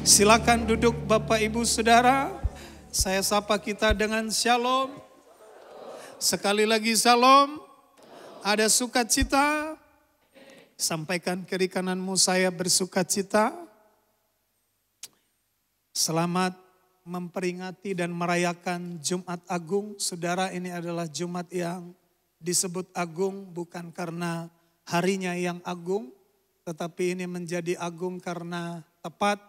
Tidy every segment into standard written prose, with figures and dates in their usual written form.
Silakan duduk Bapak Ibu Saudara. Saya sapa kita dengan shalom. Sekali lagi shalom. Ada sukacita. Sampaikan kiri kananmu, saya bersukacita. Selamat memperingati dan merayakan Jumat Agung. Saudara, ini adalah Jumat yang disebut agung bukan karena harinya yang agung, tetapi ini menjadi agung karena tepat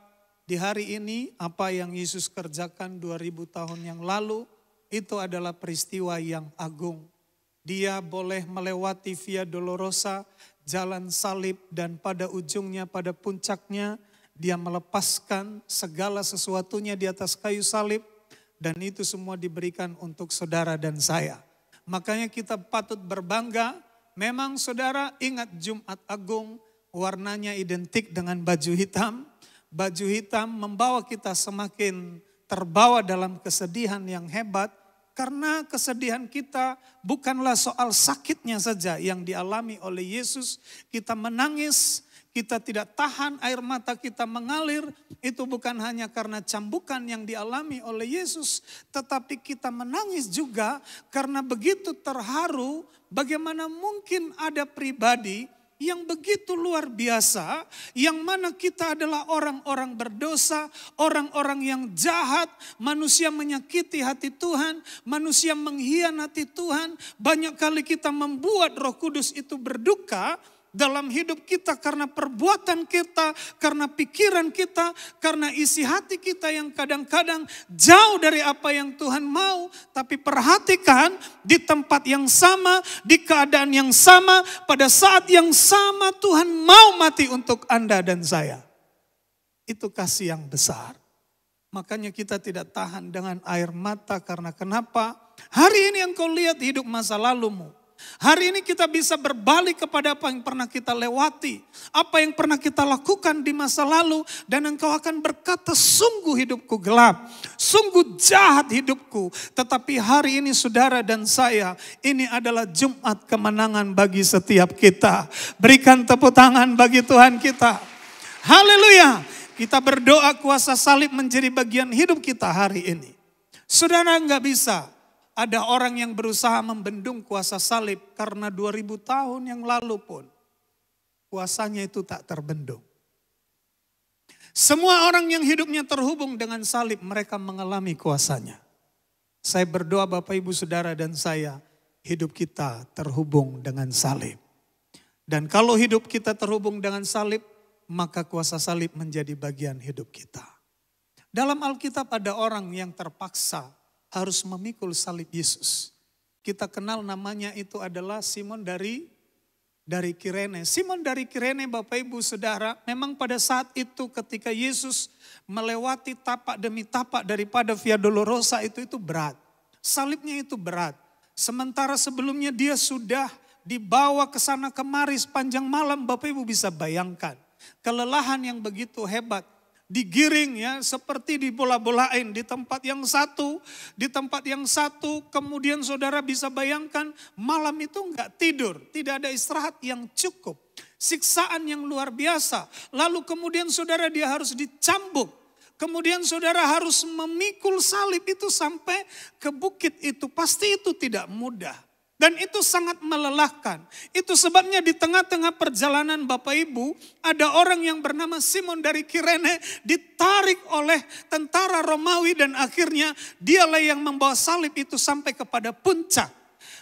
di hari ini apa yang Yesus kerjakan 2000 tahun yang lalu itu adalah peristiwa yang agung. Dia boleh melewati Via Dolorosa, jalan salib, dan pada ujungnya, pada puncaknya dia melepaskan segala sesuatunya di atas kayu salib, dan itu semua diberikan untuk saudara dan saya. Makanya kita patut berbangga. Memang saudara ingat Jumat Agung warnanya identik dengan baju hitam. Baju hitam membawa kita semakin terbawa dalam kesedihan yang hebat. Karena kesedihan kita bukanlah soal sakitnya saja yang dialami oleh Yesus. Kita menangis, kita tidak tahan, air mata kita mengalir. Itu bukan hanya karena cambukan yang dialami oleh Yesus. Tetapi kita menangis juga karena begitu terharu bagaimana mungkin ada pribadi yang begitu luar biasa, yang mana kita adalah orang-orang berdosa, orang-orang yang jahat, manusia menyakiti hati Tuhan, manusia mengkhianati Tuhan. Banyak kali kita membuat Roh Kudus itu berduka dalam hidup kita karena perbuatan kita, karena pikiran kita, karena isi hati kita yang kadang-kadang jauh dari apa yang Tuhan mau. Tapi perhatikan, di tempat yang sama, di keadaan yang sama, pada saat yang sama Tuhan mau mati untuk Anda dan saya. Itu kasih yang besar. Makanya kita tidak tahan dengan air mata karena kenapa? Hari ini engkau lihat hidup masa lalumu. Hari ini kita bisa berbalik kepada apa yang pernah kita lewati. Apa yang pernah kita lakukan di masa lalu. Dan engkau akan berkata, sungguh hidupku gelap. Sungguh jahat hidupku. Tetapi hari ini saudara dan saya, ini adalah Jumat kemenangan bagi setiap kita. Berikan tepuk tangan bagi Tuhan kita. Haleluya. Kita berdoa kuasa salib menjadi bagian hidup kita hari ini. Saudara enggak bisa. Ada orang yang berusaha membendung kuasa salib karena 2000 tahun yang lalu pun kuasanya itu tak terbendung. Semua orang yang hidupnya terhubung dengan salib mereka mengalami kuasanya. Saya berdoa Bapak Ibu Saudara dan saya, hidup kita terhubung dengan salib. Dan kalau hidup kita terhubung dengan salib, maka kuasa salib menjadi bagian hidup kita. Dalam Alkitab ada orang yang terpaksa harus memikul salib Yesus. Kita kenal namanya itu adalah Simon dari Kirene. Simon dari Kirene Bapak Ibu Saudara, memang pada saat itu ketika Yesus melewati tapak demi tapak daripada Via Dolorosa itu berat. Salibnya itu berat. Sementara sebelumnya dia sudah dibawa ke sana kemari sepanjang malam, Bapak Ibu bisa bayangkan. Kelelahan yang begitu hebat. Digiring ya seperti dibola-bolain di tempat yang satu, kemudian saudara bisa bayangkan malam itu enggak tidur, tidak ada istirahat yang cukup, siksaan yang luar biasa. Lalu kemudian saudara dia harus dicambuk, kemudian saudara harus memikul salib itu sampai ke bukit itu, pasti itu tidak mudah. Dan itu sangat melelahkan. Itu sebabnya di tengah-tengah perjalanan Bapak Ibu, ada orang yang bernama Simon dari Kirene ditarik oleh tentara Romawi dan akhirnya dialah yang membawa salib itu sampai kepada puncak.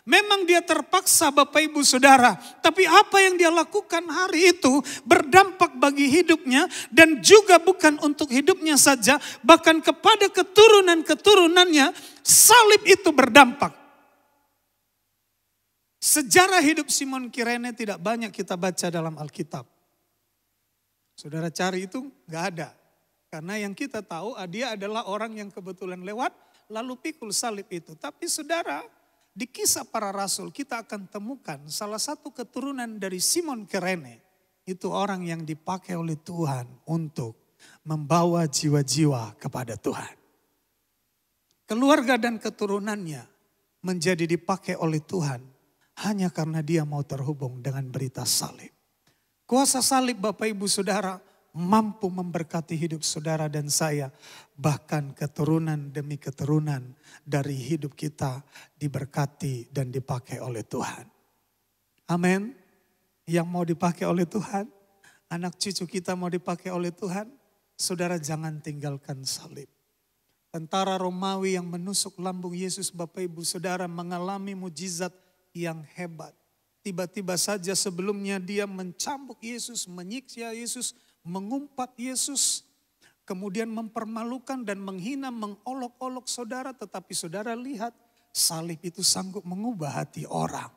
Memang dia terpaksa Bapak Ibu Saudara, tapi apa yang dia lakukan hari itu berdampak bagi hidupnya dan juga bukan untuk hidupnya saja, bahkan kepada keturunan-keturunannya salib itu berdampak. Sejarah hidup Simon Kirene tidak banyak kita baca dalam Alkitab. Saudara cari itu gak ada. Karena yang kita tahu dia adalah orang yang kebetulan lewat lalu pikul salib itu. Tapi saudara, di Kisah Para Rasul kita akan temukan salah satu keturunan dari Simon Kirene. Itu orang yang dipakai oleh Tuhan untuk membawa jiwa-jiwa kepada Tuhan. Keluarga dan keturunannya menjadi dipakai oleh Tuhan. Hanya karena dia mau terhubung dengan berita salib. Kuasa salib Bapak Ibu Saudara mampu memberkati hidup saudara dan saya. Bahkan keturunan demi keturunan dari hidup kita diberkati dan dipakai oleh Tuhan. Amin. Yang mau dipakai oleh Tuhan, anak cucu kita mau dipakai oleh Tuhan, saudara jangan tinggalkan salib. Tentara Romawi yang menusuk lambung Yesus, Bapak Ibu Saudara, mengalami mujizat yang hebat. Tiba-tiba saja sebelumnya dia mencambuk Yesus, menyiksa Yesus, mengumpat Yesus. Kemudian mempermalukan dan menghina, mengolok-olok saudara. Tetapi saudara lihat, salib itu sanggup mengubah hati orang.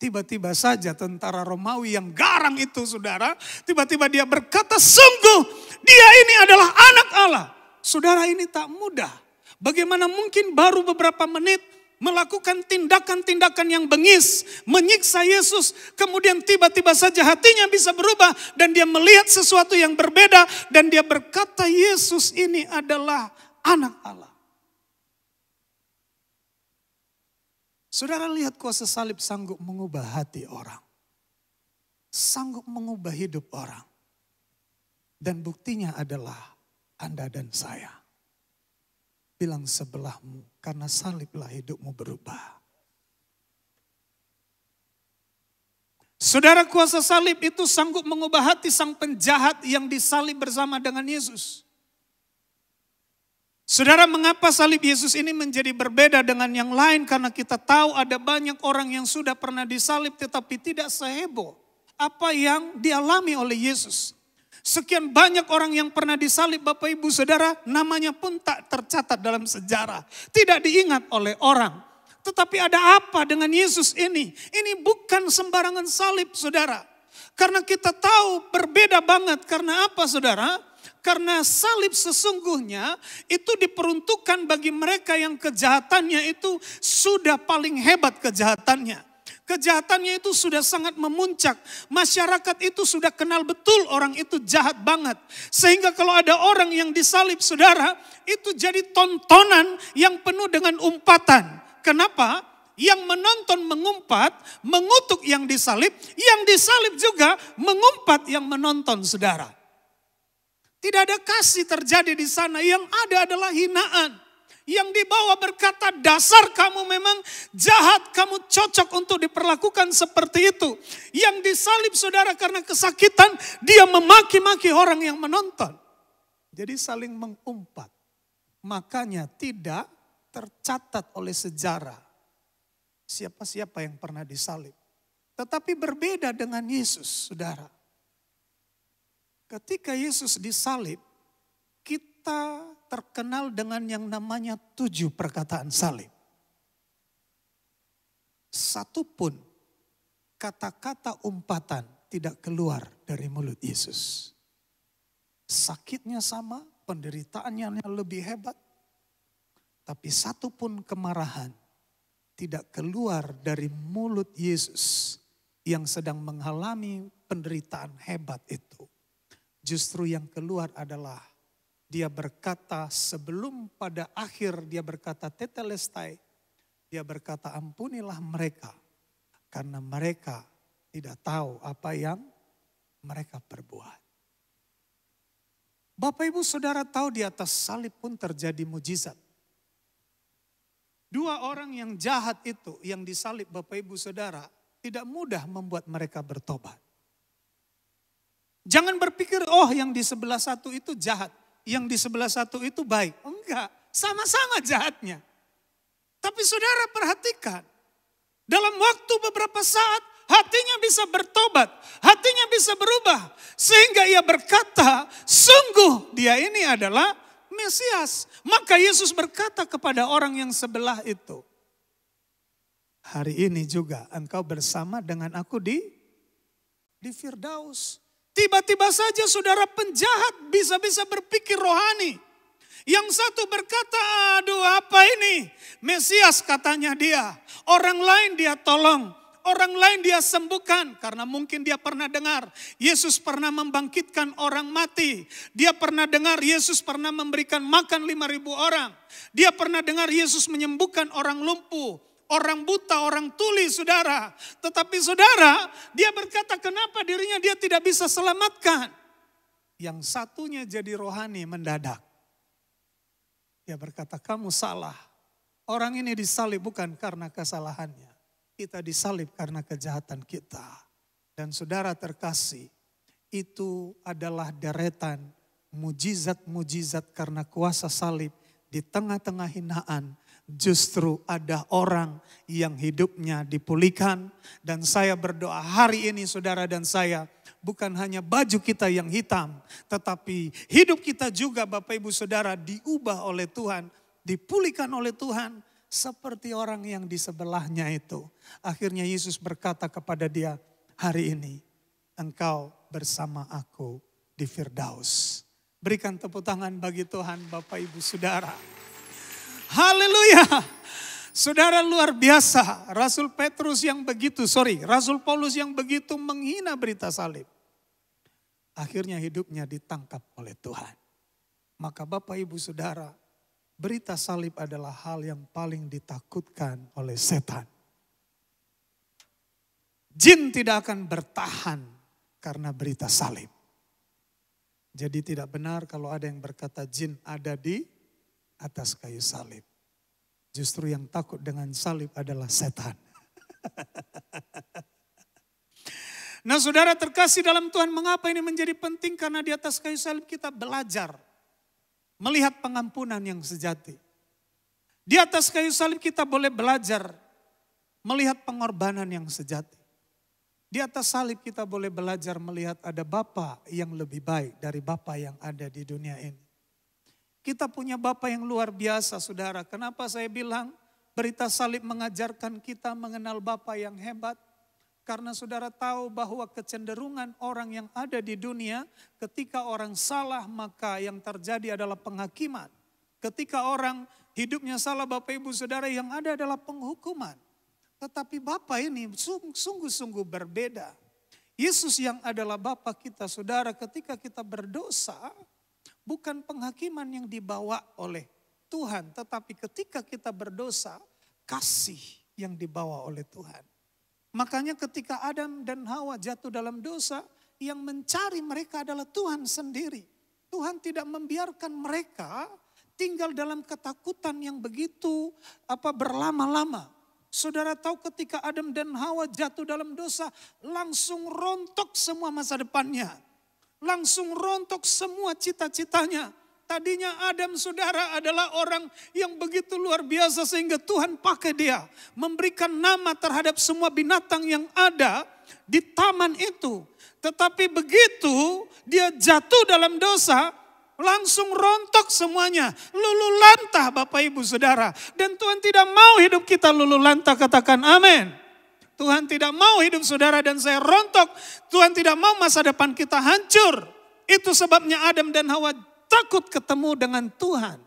Tiba-tiba saja tentara Romawi yang garang itu saudara, tiba-tiba dia berkata, sungguh dia ini adalah anak Allah. Saudara, ini tak mudah. Bagaimana mungkin baru beberapa menit melakukan tindakan-tindakan yang bengis, menyiksa Yesus, kemudian tiba-tiba saja hatinya bisa berubah dan dia melihat sesuatu yang berbeda dan dia berkata, Yesus ini adalah anak Allah. Saudara lihat kuasa salib sanggup mengubah hati orang. Sanggup mengubah hidup orang. Dan buktinya adalah Anda dan saya. Bilang sebelahmu, karena saliblah hidupmu berubah. Saudara, kuasa salib itu sanggup mengubah hati sang penjahat yang disalib bersama dengan Yesus. Saudara, mengapa salib Yesus ini menjadi berbeda dengan yang lain? Karena kita tahu ada banyak orang yang sudah pernah disalib tetapi tidak seheboh apa yang dialami oleh Yesus. Sekian banyak orang yang pernah disalib Bapak Ibu Saudara, namanya pun tak tercatat dalam sejarah. Tidak diingat oleh orang. Tetapi ada apa dengan Yesus ini? Ini bukan sembarangan salib saudara. Karena kita tahu berbeda banget. Karena apa saudara? Karena salib sesungguhnya itu diperuntukkan bagi mereka yang kejahatannya itu sudah paling hebat kejahatannya. Kejahatannya itu sudah sangat memuncak. Masyarakat itu sudah kenal betul orang itu jahat banget. Sehingga kalau ada orang yang disalib saudara, itu jadi tontonan yang penuh dengan umpatan. Kenapa? Yang menonton mengumpat, mengutuk yang disalib juga mengumpat yang menonton saudara. Tidak ada kasih terjadi di sana, yang ada adalah hinaan. Yang dibawa berkata, dasar kamu memang jahat, kamu cocok untuk diperlakukan seperti itu. Yang disalib saudara karena kesakitan, dia memaki-maki orang yang menonton. Jadi saling mengumpat. Makanya tidak tercatat oleh sejarah siapa-siapa yang pernah disalib. Tetapi berbeda dengan Yesus, saudara. Ketika Yesus disalib, kita terkenal dengan yang namanya 7 perkataan salib. Satu pun kata-kata umpatan tidak keluar dari mulut Yesus. Sakitnya sama, penderitaannya lebih hebat. Tapi satu pun kemarahan tidak keluar dari mulut Yesus yang sedang mengalami penderitaan hebat itu. Justru yang keluar adalah dia berkata sebelum pada akhir dia berkata tetelestai. Dia berkata ampunilah mereka karena mereka tidak tahu apa yang mereka perbuat. Bapak Ibu Saudara tahu di atas salib pun terjadi mujizat. 2 orang yang jahat itu yang disalib Bapak Ibu Saudara tidak mudah membuat mereka bertobat. Jangan berpikir oh yang di sebelah satu itu jahat. Yang di sebelah satu itu baik. Enggak, sama-sama jahatnya. Tapi saudara perhatikan. Dalam waktu beberapa saat hatinya bisa bertobat. Hatinya bisa berubah. Sehingga ia berkata sungguh dia ini adalah Mesias. Maka Yesus berkata kepada orang yang sebelah itu. Hari ini juga engkau bersama dengan aku di Firdaus. Tiba-tiba saja saudara penjahat bisa-bisa berpikir rohani. Yang satu berkata, aduh apa ini? Mesias katanya dia. Orang lain dia tolong. Orang lain dia sembuhkan. Karena mungkin dia pernah dengar. Yesus pernah membangkitkan orang mati. Dia pernah dengar Yesus pernah memberikan makan 5.000 orang. Dia pernah dengar Yesus menyembuhkan orang lumpuh. Orang buta, orang tuli saudara. Tetapi saudara dia berkata kenapa dirinya dia tidak bisa selamatkan. Yang satunya jadi rohani mendadak. Dia berkata, kamu salah. Orang ini disalib bukan karena kesalahannya. Kita disalib karena kejahatan kita. Dan saudara terkasih, itu adalah deretan mujizat-mujizat karena kuasa salib. Di tengah-tengah hinaan, justru ada orang yang hidupnya dipulihkan. Dan saya berdoa hari ini saudara dan saya, bukan hanya baju kita yang hitam, tetapi hidup kita juga Bapak Ibu Saudara diubah oleh Tuhan, dipulihkan oleh Tuhan seperti orang yang di sebelahnya itu. Akhirnya Yesus berkata kepada dia, hari ini engkau bersama aku di Firdaus. Berikan tepuk tangan bagi Tuhan Bapak Ibu Saudara. Haleluya. Saudara luar biasa, Rasul Paulus yang begitu menghina berita salib. Akhirnya hidupnya ditangkap oleh Tuhan. Maka Bapak Ibu Saudara, berita salib adalah hal yang paling ditakutkan oleh setan. Jin tidak akan bertahan karena berita salib. Jadi tidak benar kalau ada yang berkata jin ada di atas kayu salib. Justru yang takut dengan salib adalah setan. Nah saudara terkasih dalam Tuhan, mengapa ini menjadi penting? Karena di atas kayu salib kita belajar melihat pengampunan yang sejati. Di atas kayu salib kita boleh belajar melihat pengorbanan yang sejati. Di atas salib kita boleh belajar melihat ada Bapa yang lebih baik dari Bapa yang ada di dunia ini. Kita punya Bapa yang luar biasa saudara. Kenapa saya bilang berita salib mengajarkan kita mengenal Bapa yang hebat? Karena saudara tahu bahwa kecenderungan orang yang ada di dunia, ketika orang salah maka yang terjadi adalah penghakiman. Ketika orang hidupnya salah Bapak Ibu Saudara, yang ada adalah penghukuman. Tetapi Bapa ini sungguh-sungguh berbeda. Yesus yang adalah Bapa kita saudara, ketika kita berdosa, bukan penghakiman yang dibawa oleh Tuhan. Tetapi ketika kita berdosa, kasih yang dibawa oleh Tuhan. Makanya ketika Adam dan Hawa jatuh dalam dosa, yang mencari mereka adalah Tuhan sendiri. Tuhan tidak membiarkan mereka tinggal dalam ketakutan yang begitu berlama-lama. Saudara tahu ketika Adam dan Hawa jatuh dalam dosa, langsung rontok semua masa depannya. Langsung rontok semua cita-citanya. Tadinya Adam saudara adalah orang yang begitu luar biasa sehingga Tuhan pakai dia. Memberikan nama terhadap semua binatang yang ada di taman itu. Tetapi begitu dia jatuh dalam dosa, langsung rontok semuanya. Lulu lantah Bapak Ibu Saudara. Dan Tuhan tidak mau hidup kita lulu lantah, katakan amin. Tuhan tidak mau hidup saudara dan saya rontok. Tuhan tidak mau masa depan kita hancur. Itu sebabnya Adam dan Hawa takut ketemu dengan Tuhan.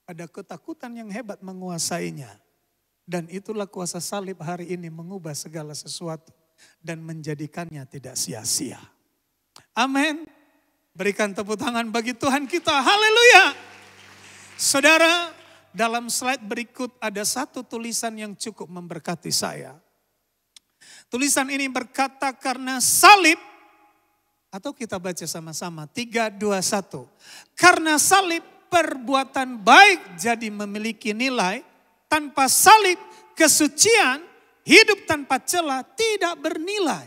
Ada ketakutan yang hebat menguasainya. Dan itulah kuasa salib hari ini mengubah segala sesuatu. Dan menjadikannya tidak sia-sia. Amin. Berikan tepuk tangan bagi Tuhan kita. Haleluya. Saudara, dalam slide berikut ada satu tulisan yang cukup memberkati saya. Tulisan ini berkata karena salib, atau kita baca sama-sama, 3, 2, 1. Karena salib perbuatan baik jadi memiliki nilai, tanpa salib kesucian, hidup tanpa celah tidak bernilai.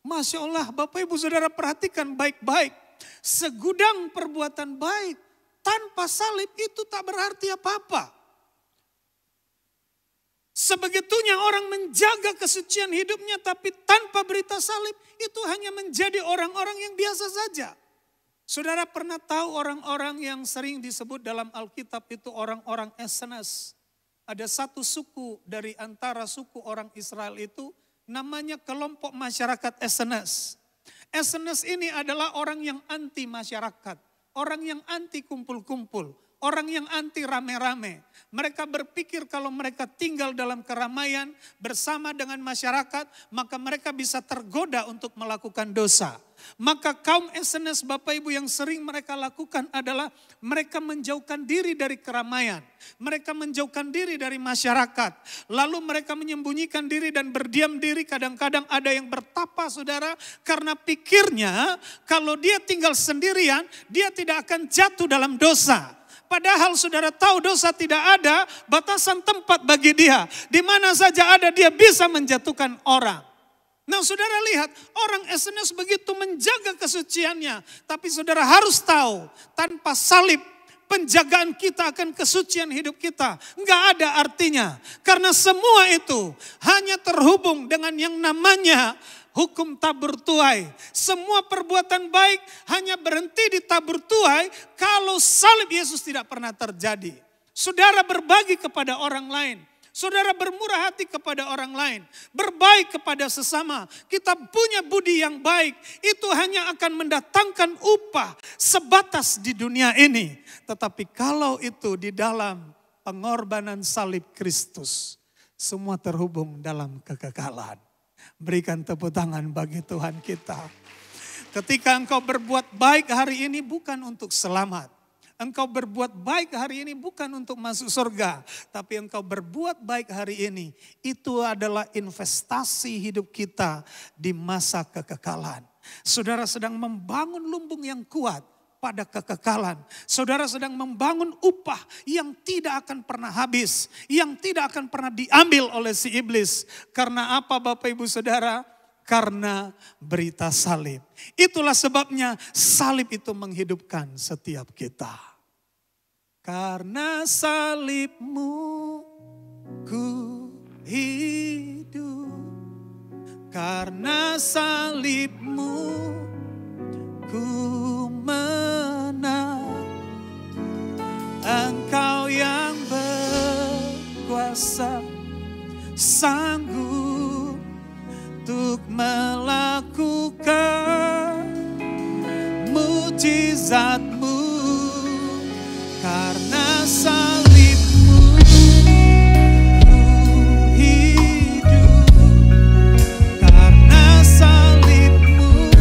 Masya Allah, Bapak Ibu Saudara perhatikan baik-baik. Segudang perbuatan baik tanpa salib itu tak berarti apa-apa. Sebegitunya orang menjaga kesucian hidupnya tapi tanpa berita salib itu hanya menjadi orang-orang yang biasa saja. Saudara pernah tahu orang-orang yang sering disebut dalam Alkitab itu orang-orang Essenes. Ada satu suku dari antara suku orang Israel itu namanya kelompok masyarakat Essenes. Essenes ini adalah orang yang anti masyarakat, orang yang anti kumpul-kumpul, Orang yang anti rame-rame. Mereka berpikir kalau mereka tinggal dalam keramaian bersama dengan masyarakat, maka mereka bisa tergoda untuk melakukan dosa. Maka kaum SNS Bapak Ibu yang sering mereka lakukan adalah mereka menjauhkan diri dari keramaian. Mereka menjauhkan diri dari masyarakat. Lalu mereka menyembunyikan diri dan berdiam diri. Kadang-kadang ada yang bertapa saudara, karena pikirnya kalau dia tinggal sendirian, dia tidak akan jatuh dalam dosa. Padahal saudara tahu dosa tidak ada batasan tempat bagi dia. Di mana saja ada dia bisa menjatuhkan orang. Nah saudara lihat orang SNS begitu menjaga kesuciannya. Tapi saudara harus tahu tanpa salib penjagaan kita akan kesucian hidup kita enggak ada artinya. Karena semua itu hanya terhubung dengan yang namanya hukum tabur tuai. Semua perbuatan baik hanya berhenti di tabur tuai kalau salib Yesus tidak pernah terjadi. Saudara berbagi kepada orang lain. Saudara bermurah hati kepada orang lain. Berbaik kepada sesama. Kita punya budi yang baik. Itu hanya akan mendatangkan upah sebatas di dunia ini. Tetapi kalau itu di dalam pengorbanan salib Kristus. Semua terhubung dalam kekekalan. Berikan tepuk tangan bagi Tuhan kita. Ketika engkau berbuat baik hari ini bukan untuk selamat. Engkau berbuat baik hari ini bukan untuk masuk surga. Tapi engkau berbuat baik hari ini. Itu adalah investasi hidup kita di masa kekekalan. Saudara sedang membangun lumbung yang kuat pada kekekalan. Saudara sedang membangun upah yang tidak akan pernah habis. Yang tidak akan pernah diambil oleh si iblis. Karena apa Bapak Ibu Saudara? Karena berita salib. Itulah sebabnya salib itu menghidupkan setiap kita. Karena salibmu ku hidup. Karena salibmu ku menang. Engkau yang berkuasa sanggup untuk melakukan mujizat-Mu. Karena salib-Mu ku hidup. Karena salib-Mu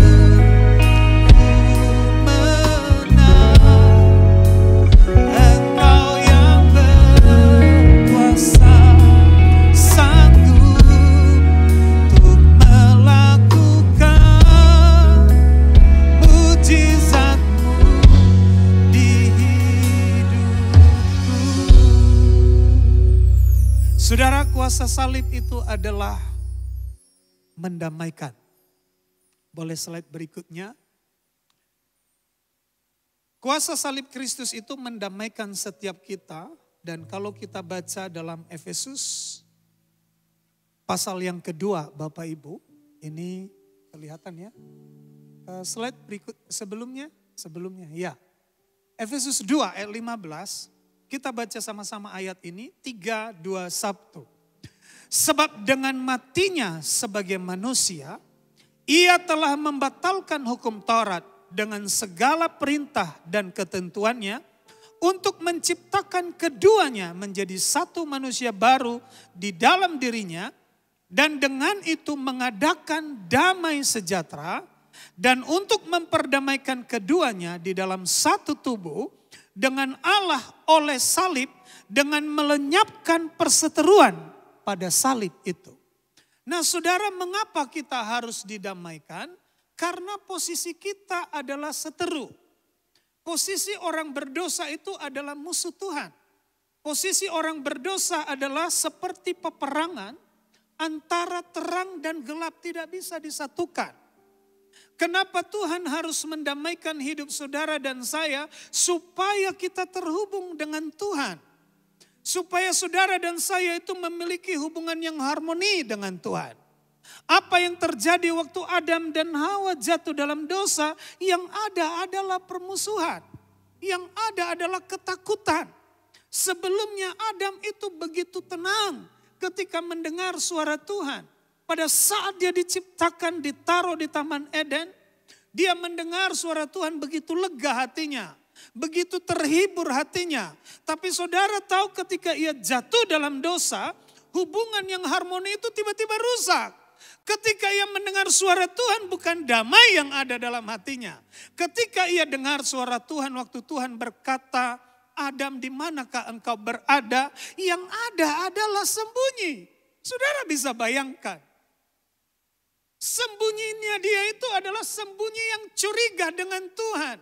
Saudara, kuasa salib itu adalah mendamaikan. Boleh slide berikutnya. Kuasa salib Kristus itu mendamaikan setiap kita. Dan kalau kita baca dalam Efesus pasal yang kedua Bapak Ibu. Ini kelihatan ya. Slide berikut sebelumnya ya. Efesus 2 ayat 15. Kita baca sama-sama ayat ini, 3, 2, 1. Sebab dengan matinya sebagai manusia, ia telah membatalkan hukum Taurat dengan segala perintah dan ketentuannya untuk menciptakan keduanya menjadi satu manusia baru di dalam dirinya dan dengan itu mengadakan damai sejahtera dan untuk memperdamaikan keduanya di dalam satu tubuh dengan Allah oleh salib dengan melenyapkan perseteruan pada salib itu. Nah saudara, mengapa kita harus didamaikan? Karena posisi kita adalah seteru. Posisi orang berdosa itu adalah musuh Tuhan. Posisi orang berdosa adalah seperti peperangan antara terang dan gelap, tidak bisa disatukan. Kenapa Tuhan harus mendamaikan hidup saudara dan saya? Supaya kita terhubung dengan Tuhan. Supaya saudara dan saya itu memiliki hubungan yang harmoni dengan Tuhan. Apa yang terjadi waktu Adam dan Hawa jatuh dalam dosa, yang ada adalah permusuhan. Yang ada adalah ketakutan. Sebelumnya Adam itu begitu tenang ketika mendengar suara Tuhan. Pada saat dia diciptakan, ditaruh di Taman Eden, dia mendengar suara Tuhan begitu lega hatinya. begitu terhibur hatinya. Tapi saudara tahu ketika ia jatuh dalam dosa, hubungan yang harmoni itu tiba-tiba rusak. Ketika ia mendengar suara Tuhan, bukan damai yang ada dalam hatinya. Ketika ia dengar suara Tuhan waktu Tuhan berkata, Adam, di manakah engkau berada? Yang ada adalah sembunyi. Saudara bisa bayangkan. Sembunyinya dia itu adalah sembunyi yang curiga dengan Tuhan.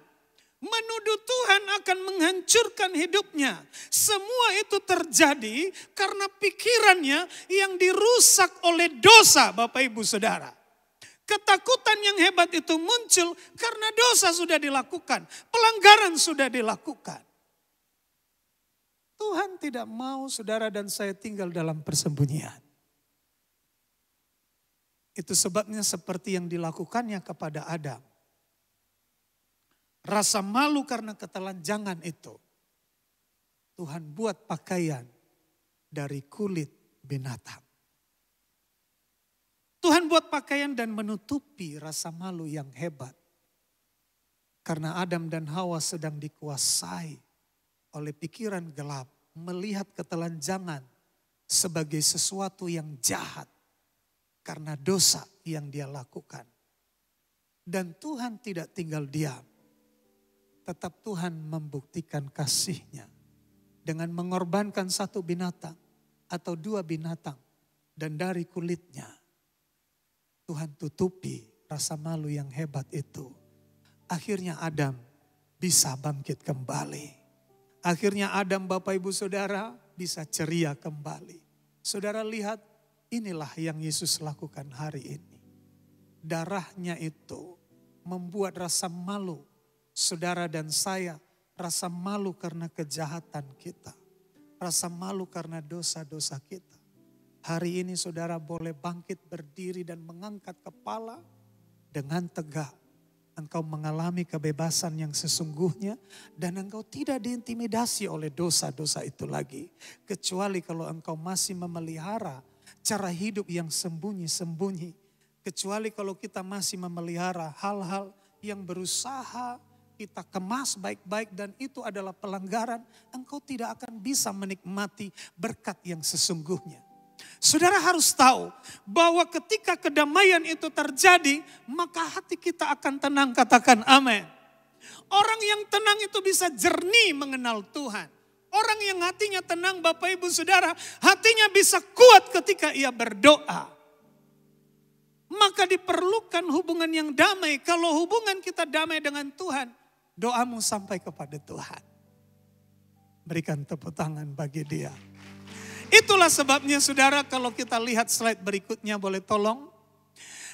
Menuduh Tuhan akan menghancurkan hidupnya. Semua itu terjadi karena pikirannya yang dirusak oleh dosa, Bapak Ibu Saudara. Ketakutan yang hebat itu muncul karena dosa sudah dilakukan. Pelanggaran sudah dilakukan. Tuhan tidak mau saudara dan saya tinggal dalam persembunyian. Itu sebabnya seperti yang dilakukannya kepada Adam. Rasa malu karena ketelanjangan itu. Tuhan buat pakaian dari kulit binatang. Tuhan buat pakaian dan menutupi rasa malu yang hebat. Karena Adam dan Hawa sedang dikuasai oleh pikiran gelap. Melihat ketelanjangan sebagai sesuatu yang jahat. Karena dosa yang dia lakukan. Dan Tuhan tidak tinggal diam. Tetap Tuhan membuktikan kasih-Nya. Dengan mengorbankan satu binatang atau dua binatang. Dan dari kulitnya Tuhan tutupi rasa malu yang hebat itu. Akhirnya Adam bisa bangkit kembali. Akhirnya Adam, Bapak Ibu Saudara, bisa ceria kembali. Saudara lihat, inilah yang Yesus lakukan hari ini. Darahnya itu membuat rasa malu saudara dan saya. Rasa malu karena kejahatan kita. Rasa malu karena dosa-dosa kita. Hari ini saudara boleh bangkit berdiri dan mengangkat kepala dengan tegak. Engkau mengalami kebebasan yang sesungguhnya dan engkau tidak diintimidasi oleh dosa-dosa itu lagi. Kecuali kalau engkau masih memelihara cara hidup yang sembunyi-sembunyi. Kecuali kalau kita masih memelihara hal-hal yang berusaha kita kemas baik-baik dan itu adalah pelanggaran. Engkau tidak akan bisa menikmati berkat yang sesungguhnya. Saudara harus tahu bahwa ketika kedamaian itu terjadi, maka hati kita akan tenang, katakan amin. Orang yang tenang itu bisa jernih mengenal Tuhan. Orang yang hatinya tenang, Bapak Ibu Saudara, hatinya bisa kuat ketika ia berdoa. Maka diperlukan hubungan yang damai. Kalau hubungan kita damai dengan Tuhan, doamu sampai kepada Tuhan. Berikan tepuk tangan bagi Dia. Itulah sebabnya saudara, kalau kita lihat slide berikutnya boleh tolong.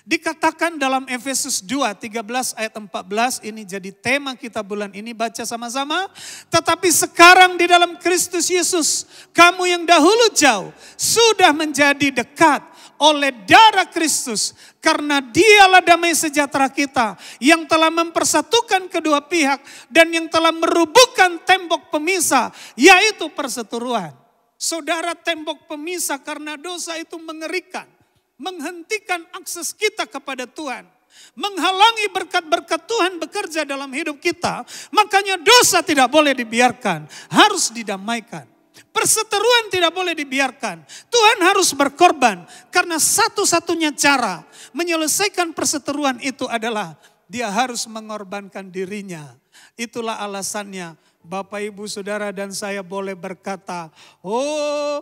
Dikatakan dalam Efesus 2:13 ayat 14, ini jadi tema kita bulan ini, baca sama-sama. Tetapi sekarang di dalam Kristus Yesus, kamu yang dahulu jauh sudah menjadi dekat oleh darah Kristus. Karena Dialah damai sejahtera kita yang telah mempersatukan kedua pihak dan yang telah merubuhkan tembok pemisah, yaitu perseteruan. Saudara, tembok pemisah karena dosa itu mengerikan. Menghentikan akses kita kepada Tuhan. Menghalangi berkat-berkat Tuhan bekerja dalam hidup kita. Makanya dosa tidak boleh dibiarkan. Harus didamaikan. Perseteruan tidak boleh dibiarkan. Tuhan harus berkorban. Karena satu-satunya cara menyelesaikan perseteruan itu adalah Dia harus mengorbankan dirinya. Itulah alasannya. Bapak, Ibu, Saudara dan saya boleh berkata, oh,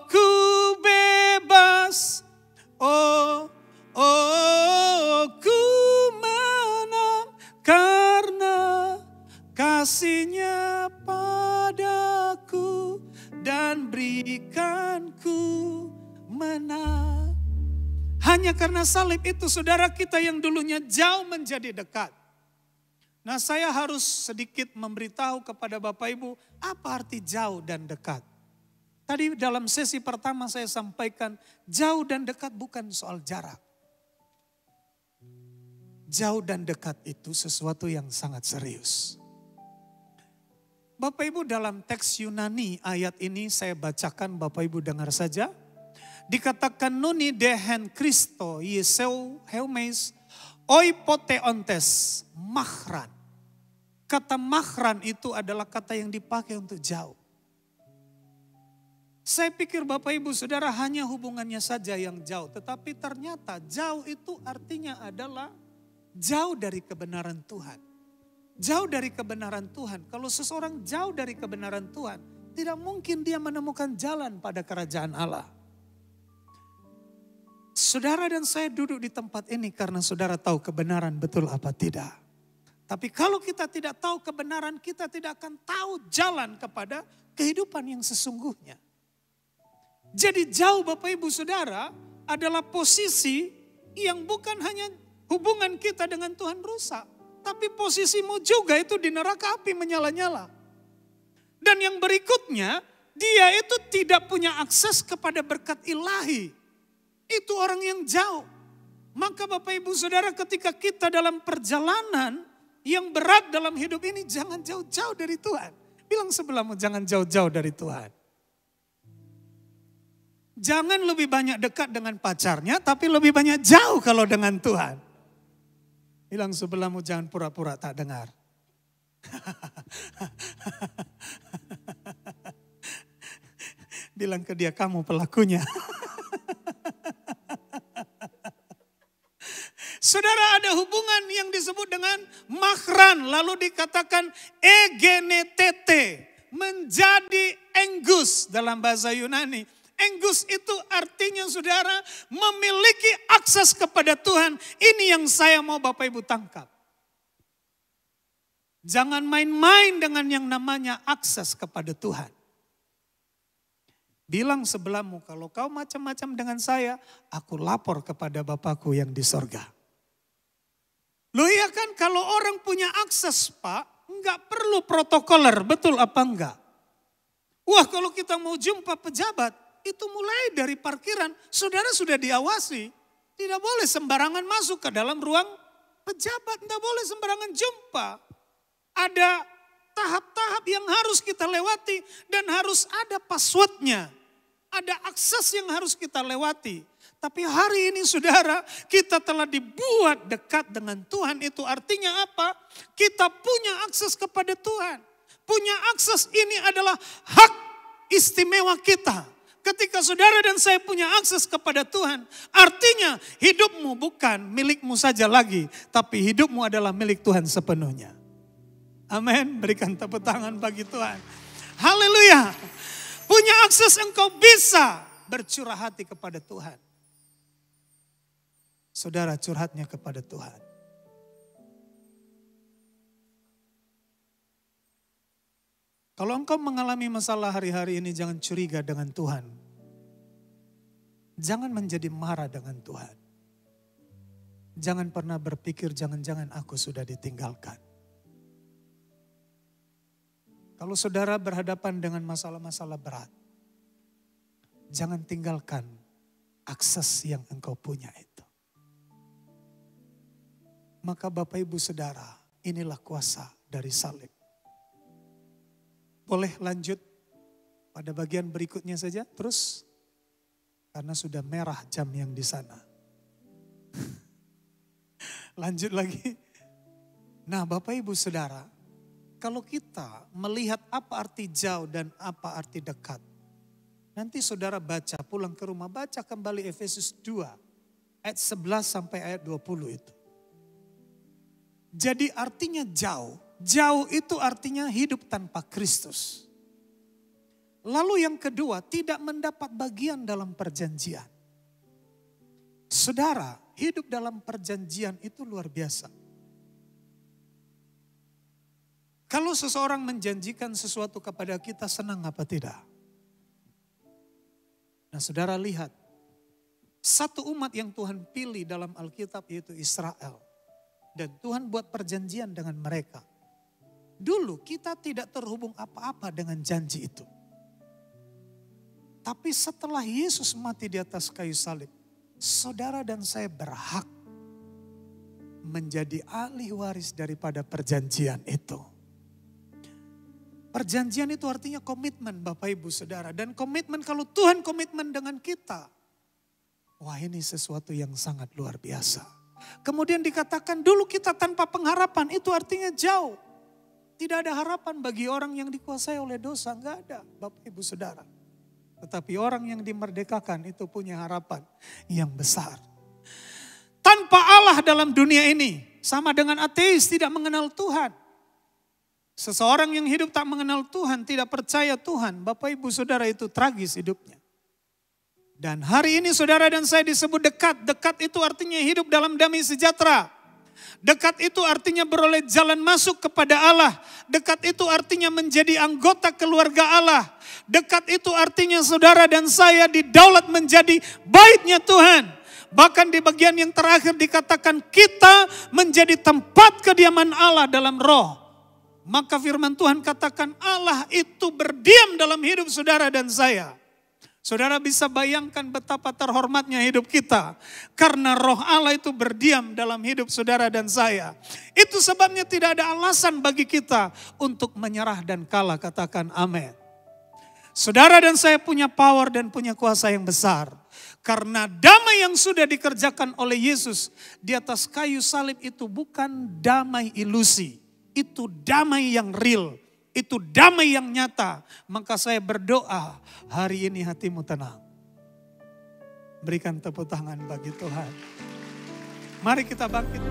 ku bebas, ku menang karena kasih-Nya padaku dan berikanku menang. Hanya karena salib itu saudara, kita yang dulunya jauh menjadi dekat. Nah, saya harus sedikit memberitahu kepada Bapak Ibu apa arti jauh dan dekat. Tadi dalam sesi pertama saya sampaikan jauh dan dekat bukan soal jarak. Jauh dan dekat itu sesuatu yang sangat serius. Bapak Ibu, dalam teks Yunani ayat ini saya bacakan, Bapak Ibu dengar saja. Dikatakan nuni dehen Kristo Yeseu heumes oipoteontes mahran. Kata mahran itu adalah kata yang dipakai untuk jauh. Saya pikir Bapak Ibu Saudara hanya hubungannya saja yang jauh. Tetapi ternyata jauh itu artinya adalah jauh dari kebenaran Tuhan. Jauh dari kebenaran Tuhan. Kalau seseorang jauh dari kebenaran Tuhan, tidak mungkin dia menemukan jalan pada kerajaan Allah. Saudara dan saya duduk di tempat ini karena saudara tahu kebenaran betul apa tidak. Tapi kalau kita tidak tahu kebenaran, kita tidak akan tahu jalan kepada kehidupan yang sesungguhnya. Jadi jauh Bapak Ibu Saudara adalah posisi yang bukan hanya hubungan kita dengan Tuhan rusak. Tapi posisimu juga itu di neraka api menyala-nyala. Dan yang berikutnya, dia itu tidak punya akses kepada berkat ilahi. Itu orang yang jauh. Maka Bapak Ibu Saudara ketika kita dalam perjalanan yang berat dalam hidup ini, jangan jauh-jauh dari Tuhan. Bilang sebelahmu, jangan jauh-jauh dari Tuhan. Jangan lebih banyak dekat dengan pacarnya, tapi lebih banyak jauh kalau dengan Tuhan. Bilang sebelahmu, jangan pura-pura tak dengar. Bilang ke dia, kamu pelakunya. Saudara, ada hubungan yang disebut dengan mahran, lalu dikatakan egenetete, menjadi engus dalam bahasa Yunani. Engus itu artinya saudara memiliki akses kepada Tuhan. Ini yang saya mau Bapak Ibu tangkap. Jangan main-main dengan yang namanya akses kepada Tuhan. Bilang sebelahmu, kalau kau macam-macam dengan saya, aku lapor kepada Bapakku yang di sorga. Loh iya kan, kalau orang punya akses Pak, enggak perlu protokoler, betul apa enggak? Wah, kalau kita mau jumpa pejabat, itu mulai dari parkiran, saudara sudah diawasi. Tidak boleh sembarangan masuk ke dalam ruang pejabat, tidak boleh sembarangan jumpa. Ada tahap-tahap yang harus kita lewati dan harus ada passwordnya. Ada akses yang harus kita lewati. Tapi hari ini saudara, kita telah dibuat dekat dengan Tuhan. Itu artinya apa? Kita punya akses kepada Tuhan. Punya akses ini adalah hak istimewa kita. Ketika saudara dan saya punya akses kepada Tuhan, artinya hidupmu bukan milikmu saja lagi, tapi hidupmu adalah milik Tuhan sepenuhnya. Amin, berikan tepuk tangan bagi Tuhan. Haleluya. Punya akses engkau bisa bercurah hati kepada Tuhan. Saudara curhatnya kepada Tuhan. Kalau engkau mengalami masalah hari-hari ini, jangan curiga dengan Tuhan. Jangan menjadi marah dengan Tuhan. Jangan pernah berpikir jangan-jangan aku sudah ditinggalkan. Kalau saudara berhadapan dengan masalah-masalah berat, jangan tinggalkan akses yang engkau punya itu. Maka Bapak Ibu Saudara, inilah kuasa dari salib. Boleh lanjut pada bagian berikutnya saja terus. Karena sudah merah jam yang di sana. Lanjut lagi. Nah Bapak Ibu Saudara, kalau kita melihat apa arti jauh dan apa arti dekat. Nanti saudara baca, pulang ke rumah baca kembali Efesus 2 ayat 11 sampai ayat 20 itu. Jadi artinya jauh. Jauh itu artinya hidup tanpa Kristus. Lalu yang kedua, tidak mendapat bagian dalam perjanjian. Saudara, hidup dalam perjanjian itu luar biasa. Kalau seseorang menjanjikan sesuatu kepada kita, senang apa tidak? Nah saudara lihat, satu umat yang Tuhan pilih dalam Alkitab yaitu Israel. Dan Tuhan buat perjanjian dengan mereka. Dulu kita tidak terhubung apa-apa dengan janji itu. Tapi setelah Yesus mati di atas kayu salib, saudara dan saya berhak menjadi ahli waris daripada perjanjian itu. Perjanjian itu artinya komitmen Bapak Ibu Saudara. Dan komitmen kalau Tuhan komitmen dengan kita. Wah ini sesuatu yang sangat luar biasa. Kemudian dikatakan dulu kita tanpa pengharapan, itu artinya jauh. Tidak ada harapan bagi orang yang dikuasai oleh dosa, enggak ada Bapak Ibu Saudara. Tetapi orang yang dimerdekakan itu punya harapan yang besar. Tanpa Allah dalam dunia ini, sama dengan ateis tidak mengenal Tuhan. Seseorang yang hidup tak mengenal Tuhan, tidak percaya Tuhan, Bapak Ibu Saudara, itu tragis hidupnya. Dan hari ini saudara dan saya disebut dekat. Dekat itu artinya hidup dalam damai sejahtera. Dekat itu artinya beroleh jalan masuk kepada Allah. Dekat itu artinya menjadi anggota keluarga Allah. Dekat itu artinya saudara dan saya didaulat menjadi baitnya Tuhan. Bahkan di bagian yang terakhir dikatakan kita menjadi tempat kediaman Allah dalam roh. Maka firman Tuhan katakan Allah itu berdiam dalam hidup saudara dan saya. Saudara bisa bayangkan betapa terhormatnya hidup kita. Karena roh Allah itu berdiam dalam hidup saudara dan saya. Itu sebabnya tidak ada alasan bagi kita untuk menyerah dan kalah. Katakan amin. Saudara dan saya punya power dan punya kuasa yang besar. Karena damai yang sudah dikerjakan oleh Yesus di atas kayu salib itu bukan damai ilusi. Itu damai yang real. Itu damai yang nyata. Maka saya berdoa hari ini hatimu tenang. Berikan tepuk tangan bagi Tuhan. Mari kita bangkit.